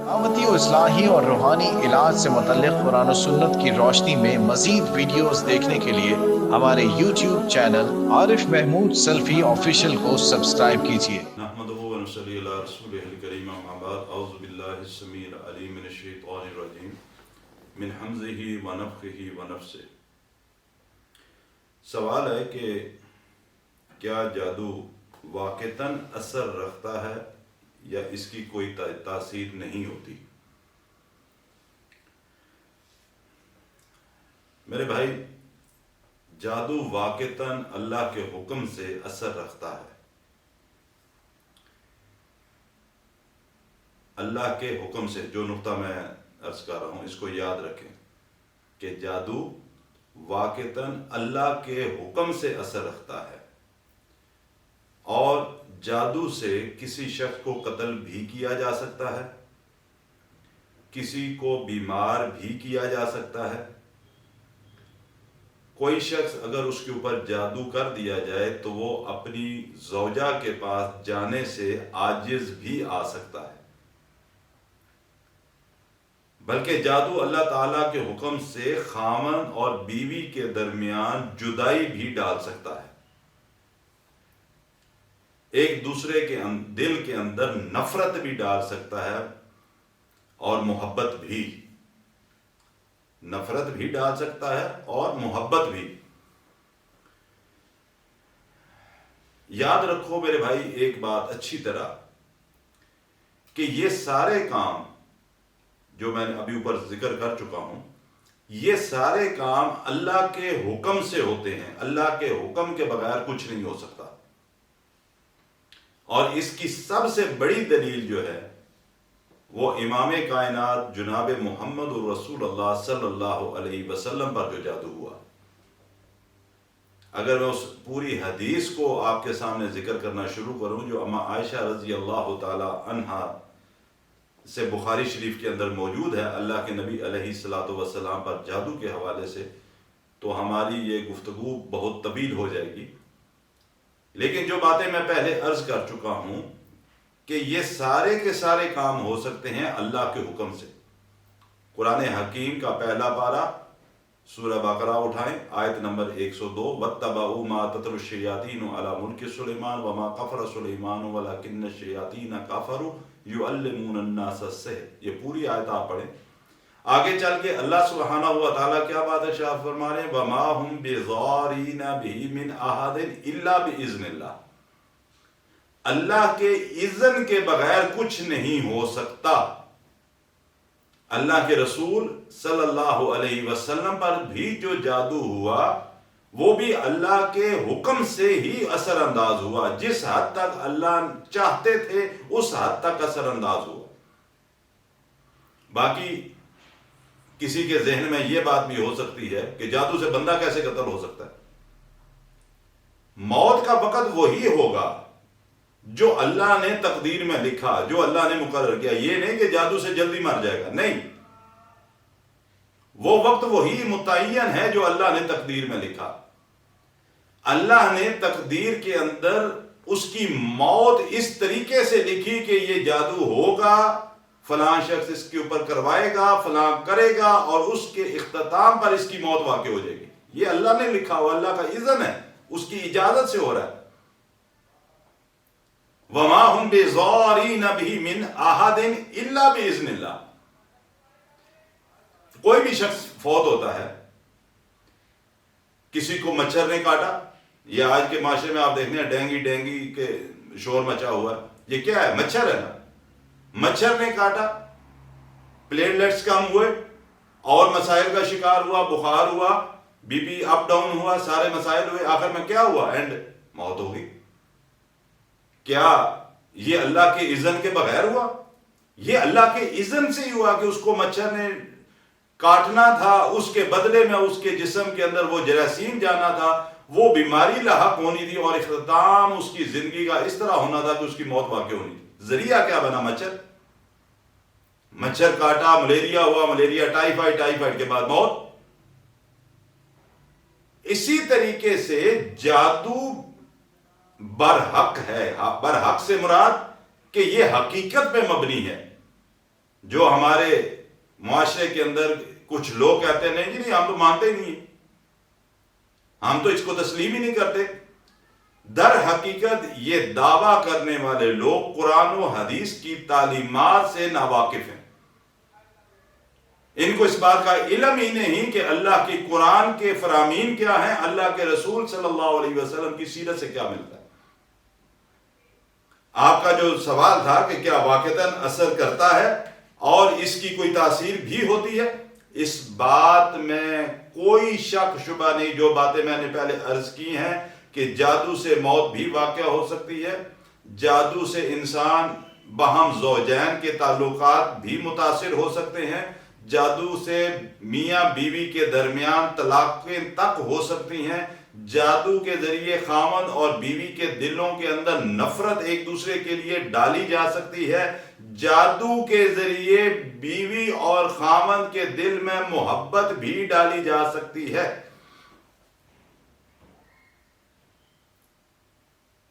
دعوتی و اصلاحی اور روحانی علاج سے متعلق قرآن و سنت کی روشنی میں مزید ویڈیوز دیکھنے کے لیے ہمارے یوٹیوب چینل عارف محمود سلفی آفیشیل کو سبسکرائب کیجیے۔ نحمده و نصلی علی رسوله الکریم، اما بعد، اعوذ باللہ السمیع العلیم من الشیطان الرجیم من حمزه و نفخه و نفثه۔ سوال ہے کہ کیا جادو واقعتاً اثر رکھتا ہے یا اس کی کوئی تاثیر نہیں ہوتی؟ میرے بھائی، جادو واقعتاً اللہ کے حکم سے اثر رکھتا ہے۔ اللہ کے حکم سے، جو نقطہ میں عرض کر رہا ہوں اس کو یاد رکھیں کہ جادو واقعتاً اللہ کے حکم سے اثر رکھتا ہے، اور جادو سے کسی شخص کو قتل بھی کیا جا سکتا ہے، کسی کو بیمار بھی کیا جا سکتا ہے۔ کوئی شخص اگر اس کے اوپر جادو کر دیا جائے تو وہ اپنی زوجہ کے پاس جانے سے عاجز بھی آ سکتا ہے، بلکہ جادو اللہ تعالیٰ کے حکم سے خاوند اور بیوی کے درمیان جدائی بھی ڈال سکتا ہے، ایک دوسرے کے دل کے اندر نفرت بھی ڈال سکتا ہے اور محبت بھی، نفرت بھی ڈال سکتا ہے اور محبت بھی۔ یاد رکھو میرے بھائی ایک بات اچھی طرح کہ یہ سارے کام جو میں نے ابھی اوپر ذکر کر چکا ہوں، یہ سارے کام اللہ کے حکم سے ہوتے ہیں۔ اللہ کے حکم کے بغیر کچھ نہیں ہو سکتا، اور اس کی سب سے بڑی دلیل جو ہے وہ امام کائنات جناب محمد الرسول اللہ صلی اللہ علیہ وسلم پر جو جادو ہوا۔ اگر میں اس پوری حدیث کو آپ کے سامنے ذکر کرنا شروع کروں جو اما عائشہ رضی اللہ تعالی عنہا سے بخاری شریف کے اندر موجود ہے، اللہ کے نبی علیہ الصلوۃ والسلام پر جادو کے حوالے سے، تو ہماری یہ گفتگو بہت طویل ہو جائے گی، لیکن جو باتیں میں پہلے عرض کر چکا ہوں کہ یہ سارے کے سارے کام ہو سکتے ہیں اللہ کے حکم سے۔ قرآن حکیم کا پہلا پارہ سورہ بقرہ اٹھائیں، آیت نمبر 102، وَاتَّبَعُوا مَا تَتْلُو الشَّيَاطِينُ عَلَى مُلْكِ سُلَيْمَانَ وَمَا كَفَرَ سُلَيْمَانُ وَلَكِنَّ الشَّيَاطِينَ كَفَرُوا يُعَلِّمُونَ النَّاسَ السِّحْرَ۔ یہ پوری آیت آپ پڑھیں۔ آگے چل کے اللہ سبحانہ و تعالیٰ کیا بات ارشاد فرما رہے ہیں؟ وَمَا هُمْ بِضَارِّينَ بِهِ مِنْ أَحَدٍ إِلَّا بِإِذْنِ اللَّهِ۔ اللہ کے اذن کے بغیر کچھ نہیں ہو سکتا۔ اللہ کے رسول صلی اللہ علیہ وسلم پر بھی جو جادو ہوا وہ بھی اللہ کے حکم سے ہی اثر انداز ہوا، جس حد تک اللہ چاہتے تھے اس حد تک اثر انداز ہوا۔ باقی کسی کے ذہن میں یہ بات بھی ہو سکتی ہے کہ جادو سے بندہ کیسے قتل ہو سکتا ہے؟ موت کا وقت وہی ہوگا جو اللہ نے تقدیر میں لکھا، جو اللہ نے مقرر کیا۔ یہ نہیں کہ جادو سے جلدی مر جائے گا، نہیں، وہ وقت وہی متعین ہے جو اللہ نے تقدیر میں لکھا۔ اللہ نے تقدیر کے اندر اس کی موت اس طریقے سے لکھی کہ یہ جادو ہوگا، فلاں شخص اس کے اوپر کروائے گا، فلاں کرے گا، اور اس کے اختتام پر اس کی موت واقع ہو جائے گی۔ یہ اللہ نے لکھا، وہ اللہ کا اذن ہے، اس کی اجازت سے ہو رہا ہے۔ وَمَا هُمْ بِضَارِّينَ بِهِ مِنْ أَحَدٍ إِلَّا بِإِذْنِ اللَّهِ۔ کوئی بھی شخص فوت ہوتا ہے، کسی کو مچھر نے کاٹا، یہ آج کے معاشرے میں آپ دیکھتے ہیں ڈینگی کے شور مچا ہوا ہے، یہ کیا ہے؟ مچھر ہے نا۔ مچھر نے کاٹا، پلیٹلیٹس کم ہوئے اور مسائل کا شکار ہوا، بخار ہوا، بی پی اپ ڈاؤن ہوا، سارے مسائل ہوئے، آخر میں کیا ہوا؟ اینڈ موت ہو گئی۔ کیا یہ اللہ کے اذن کے بغیر ہوا؟ یہ اللہ کے اذن سے ہی ہوا کہ اس کو مچھر نے کاٹنا تھا، اس کے بدلے میں اس کے جسم کے اندر وہ جراثیم جانا تھا، وہ بیماری لاحق ہونی تھی، اور اختتام اس کی زندگی کا اس طرح ہونا تھا کہ اس کی موت واقع ہونی تھی۔ ذریعہ کیا بنا؟ مچھر۔ مچھر کاٹا، ملیریا ہوا، ملیریا، ٹائیفائڈ کے بعد موت۔ اسی طریقے سے جادو برحق ہے۔ برحق سے مراد کہ یہ حقیقت پہ مبنی ہے، جو ہمارے معاشرے کے اندر کچھ لوگ کہتے ہیں نہیں جی نہیں ہم تو مانتے ہی نہیں ہیں، ہم تو اس کو تسلیم ہی نہیں کرتے، در حقیقت یہ دعویٰ کرنے والے لوگ قرآن و حدیث کی تعلیمات سے ناواقف ہیں۔ ان کو اس بات کا علم ہی نہیں کہ اللہ کی قرآن کے فرامین کیا ہیں، اللہ کے رسول صلی اللہ علیہ وسلم کی سیرت سے کیا ملتا ہے۔ آپ کا جو سوال تھا کہ کیا واقعتاً اثر کرتا ہے اور اس کی کوئی تاثیر بھی ہوتی ہے، اس بات میں کوئی شک شبہ نہیں۔ جو باتیں میں نے پہلے عرض کی ہیں کہ جادو سے موت بھی واقع ہو سکتی ہے، جادو سے انسان باہم زوجین کے تعلقات بھی متاثر ہو سکتے ہیں، جادو سے میاں بیوی کے درمیان طلاقیں تک ہو سکتی ہیں، جادو کے ذریعے خاوند اور بیوی کے دلوں کے اندر نفرت ایک دوسرے کے لیے ڈالی جا سکتی ہے، جادو کے ذریعے بیوی اور خاوند کے دل میں محبت بھی ڈالی جا سکتی ہے۔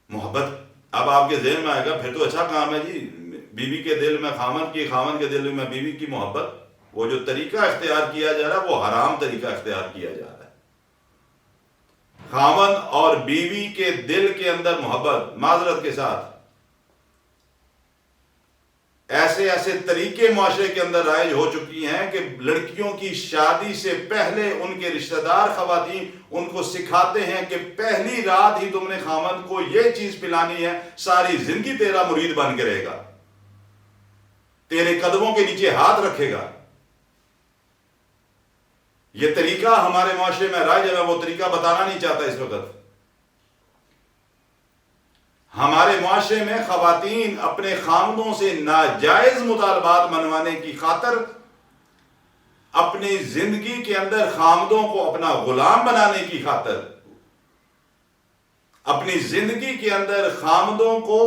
محبت اب آپ کے ذہن میں آئے گا پھر تو اچھا کام ہے جی، بیوی کے دل میں خاوند کی، خاوند کے دل میں بیوی کی محبت۔ وہ جو طریقہ اختیار کیا جا رہا ہے وہ حرام طریقہ اختیار کیا جا رہا ہے۔ خاوند اور بیوی کے دل کے اندر محبت، معذرت کے ساتھ ایسے ایسے طریقے معاشرے کے اندر رائج ہو چکی ہیں کہ لڑکیوں کی شادی سے پہلے ان کے رشتہ دار خواتین ان کو سکھاتے ہیں کہ پہلی رات ہی تم نے خاوند کو یہ چیز پلانی ہے، ساری زندگی تیرا مرید بن کے رہے گا، تیرے قدموں کے نیچے ہاتھ رکھے گا۔ یہ طریقہ ہمارے معاشرے میں رائج ہے، میں وہ طریقہ بتانا نہیں چاہتا اس وقت۔ ہمارے معاشرے میں خواتین اپنے خاوندوں سے ناجائز مطالبات منوانے کی خاطر اپنی زندگی کے اندر خاوندوں کو اپنا غلام بنانے کی خاطر اپنی زندگی کے اندر خاوندوں کو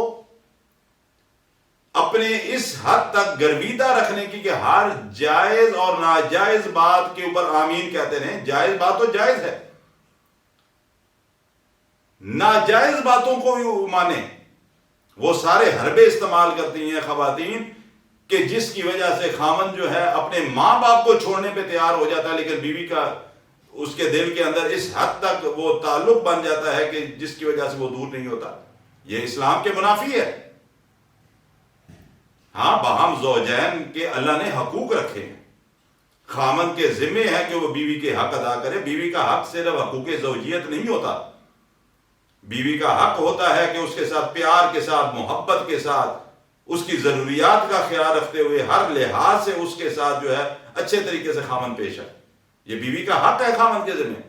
اپنے اس حد تک گرویدہ رکھنے کی کہ ہر جائز اور ناجائز بات کے اوپر آمین کہتے ہیں۔ جائز بات تو جائز ہے، ناجائز باتوں کو بھی مانے۔ وہ سارے حربے استعمال کرتی ہیں خواتین کہ جس کی وجہ سے خاوند جو ہے اپنے ماں باپ کو چھوڑنے پہ تیار ہو جاتا ہے، لیکن بیوی کا اس کے دل کے اندر اس حد تک وہ تعلق بن جاتا ہے کہ جس کی وجہ سے وہ دور نہیں ہوتا۔ یہ اسلام کے منافی ہے۔ ہاں، باہم زوجین کے اللہ نے حقوق رکھے ہیں، خاوند کے ذمہ ہے کہ وہ بیوی کے حق ادا کرے۔ بیوی کا حق صرف حقوق زوجیت نہیں ہوتا، بیوی کا حق ہوتا ہے کہ اس کے ساتھ پیار کے ساتھ، محبت کے ساتھ، اس کی ضروریات کا خیال رکھتے ہوئے ہر لحاظ سے اس کے ساتھ جو ہے اچھے طریقے سے خاوند پیش ہے۔ یہ بیوی کا حق ہے خاوند کے ذمہ۔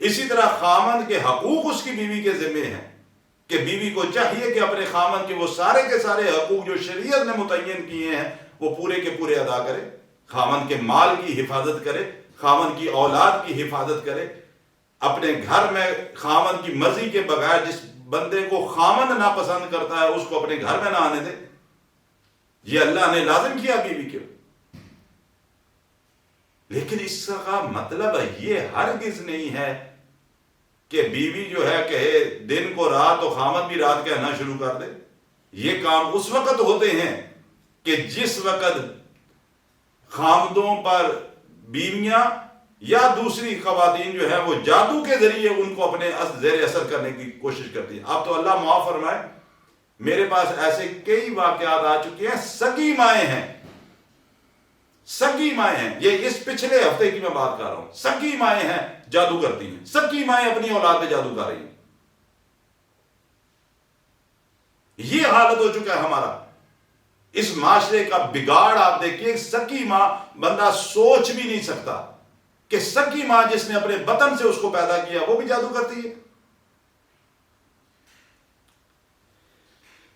اسی طرح خاوند کے حقوق اس کی بیوی کے ذمہ ہیں کہ بیوی کو چاہیے کہ اپنے خاوند کے وہ سارے کے سارے حقوق جو شریعت نے متعین کیے ہیں وہ پورے کے پورے ادا کرے، خاوند کے مال کی حفاظت کرے، خاوند کی اولاد کی حفاظت کرے، اپنے گھر میں خاوند کی مرضی کے بغیر جس بندے کو خاوند ناپسند کرتا ہے اس کو اپنے گھر میں نہ آنے دے۔ یہ اللہ نے لازم کیا بیوی کے۔ لیکن اس کا مطلب یہ ہرگز نہیں ہے کہ بیوی جو ہے کہے دن کو رات، تو خاوند بھی رات کہنا شروع کر دے۔ یہ کام اس وقت ہوتے ہیں کہ جس وقت خاوندوں پر بیویاں یا دوسری خواتین جو ہے وہ جادو کے ذریعے ان کو اپنے زیر اثر کرنے کی کوشش کرتی ہیں۔ اب تو اللہ معاف فرمائے، میرے پاس ایسے کئی واقعات آ چکے ہیں، سگی مائیں ہیں، سگی مائیں ہیں، یہ اس پچھلے ہفتے کی میں بات کر رہا ہوں، سگی مائیں ہیں جادو کرتی ہیں، سگی مائیں اپنی اولاد پہ جادو کر رہی ہیں۔ یہ حالت ہو چکا ہے ہمارا، اس معاشرے کا بگاڑ آپ دیکھیے۔ سگی ماں، بندہ سوچ بھی نہیں سکتا کہ سگی ماں جس نے اپنے بطن سے اس کو پیدا کیا وہ بھی جادو کرتی ہے۔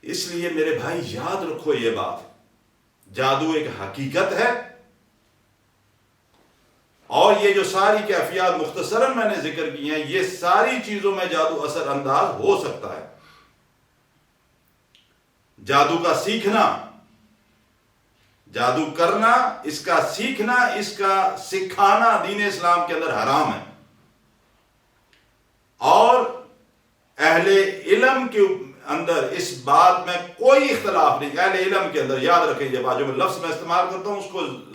اس لیے میرے بھائی یاد رکھو یہ بات، جادو ایک حقیقت ہے، اور یہ جو ساری کیفیات مختصراً میں نے ذکر کی ہیں، یہ ساری چیزوں میں جادو اثر انداز ہو سکتا ہے۔ جادو کا سیکھنا، جادو کرنا، اس کا سیکھنا، اس کا سکھانا دین اسلام کے اندر حرام ہے، اور اندر اس بات میں کوئی اختلاف نہیں، اہل علم کے اندر، یاد رکھیں یہ بات، جو میں لفظ میں استعمال کرتا ہوں اس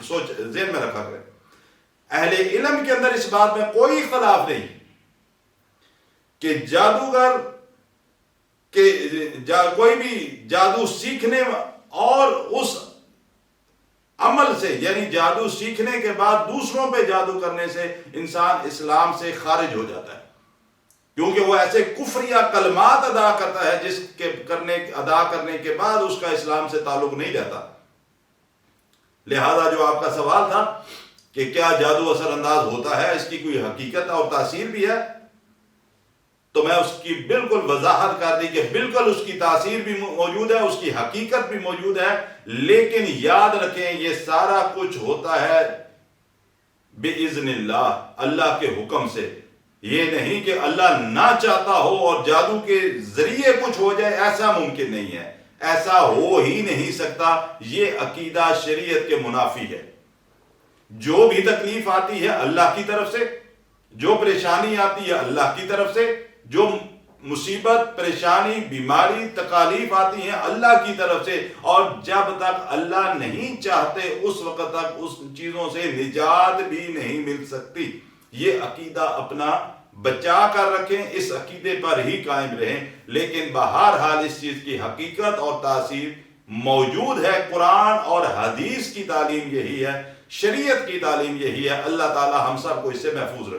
کو ذہن میں رکھا کریں، اہل علم کے اندر اس بات میں کوئی اختلاف نہیں کہ جادوگر کوئی بھی جادو سیکھنے اور اس عمل سے، یعنی جادو سیکھنے کے بعد دوسروں پہ جادو کرنے سے انسان اسلام سے خارج ہو جاتا ہے، کیونکہ وہ ایسے کفریہ کلمات ادا کرتا ہے جس کے ادا کرنے کے بعد اس کا اسلام سے تعلق نہیں رہتا۔ لہذا جو آپ کا سوال تھا کہ کیا جادو اثر انداز ہوتا ہے، اس کی کوئی حقیقت اور تاثیر بھی ہے، تو میں اس کی بالکل وضاحت کر دی کہ بالکل اس کی تاثیر بھی موجود ہے، اس کی حقیقت بھی موجود ہے، لیکن یاد رکھیں یہ سارا کچھ ہوتا ہے بِإِذْنِ اللہ، اللہ کے حکم سے، یہ نہیں کہ اللہ نہ چاہتا ہو اور جادو کے ذریعے کچھ ہو جائے، ایسا ممکن نہیں ہے، ایسا ہو ہی نہیں سکتا، یہ عقیدہ شریعت کے منافی ہے۔ جو بھی تکلیف آتی ہے اللہ کی طرف سے، جو پریشانی آتی ہے اللہ کی طرف سے، جو مصیبت، پریشانی، بیماری، تکالیف آتی ہیں اللہ کی طرف سے، اور جب تک اللہ نہیں چاہتے اس وقت تک اس چیزوں سے نجات بھی نہیں مل سکتی۔ یہ عقیدہ اپنا بچا کر رکھیں، اس عقیدے پر ہی قائم رہیں، لیکن بہرحال اس چیز کی حقیقت اور تاثیر موجود ہے۔ قرآن اور حدیث کی تعلیم یہی ہے، شریعت کی تعلیم یہی ہے۔ اللہ تعالی ہم سب کو اس سے محفوظ رکھے۔